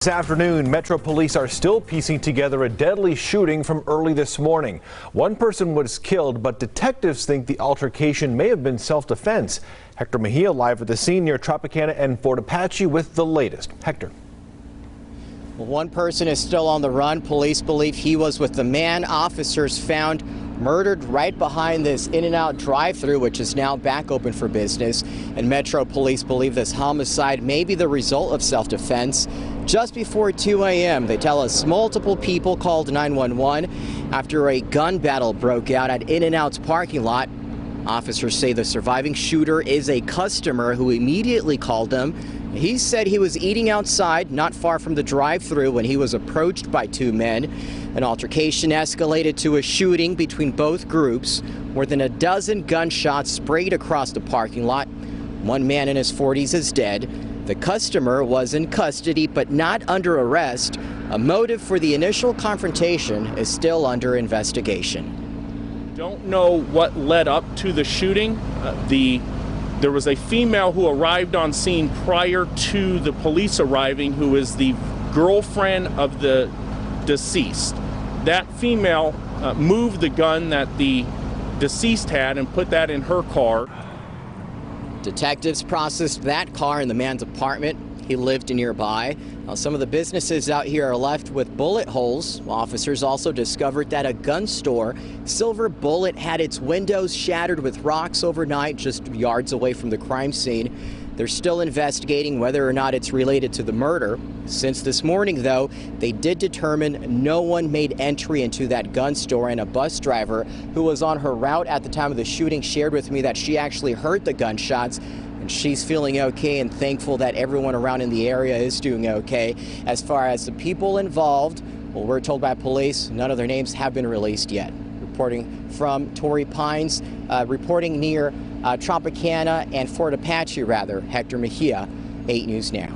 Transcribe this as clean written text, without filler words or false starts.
This afternoon, Metro Police are still piecing together a deadly shooting from early this morning. One person was killed, but detectives think the altercation may have been self-defense. Hector Mejia live at the scene near Tropicana and Fort Apache with the latest. Hector. One person is still on the run. Police believe he was with the man officers found murdered right behind this In-N-Out drive-thru, which is now back open for business. And Metro Police believe this homicide may be the result of self-defense. Just before 2 a.m., they tell us multiple people called 911 after a gun battle broke out at In-N-Out's parking lot. Officers say the surviving shooter is a customer who immediately called them. He said he was eating outside not far from the drive-thru when he was approached by two men. An altercation escalated to a shooting between both groups. More than a dozen gunshots sprayed across the parking lot. One man in his 40s is dead. The customer was in custody but not under arrest. A motive for the initial confrontation is still under investigation. Don't know what led up to the shooting. There was a female who arrived on scene prior to the police arriving, who is the girlfriend of the deceased. That female moved the gun that the deceased had and put that in her car. Detectives processed that car in the man's apartment. He lived nearby. Some of the businesses out here are left with bullet holes. Officers also discovered that a gun store, Silver Bullet, had its windows shattered with rocks overnight just yards away from the crime scene. They're still investigating whether or not it's related to the murder. Since this morning, though, they did determine no one made entry into that gun store, and a bus driver who was on her route at the time of the shooting shared with me that she actually heard the gunshots. And she's feeling okay and thankful that everyone around in the area is doing okay. As far as the people involved, well, we're told by police none of their names have been released yet. Reporting from Torrey Pines, reporting near Tropicana and Fort Apache, Hector Mejia, 8 News Now.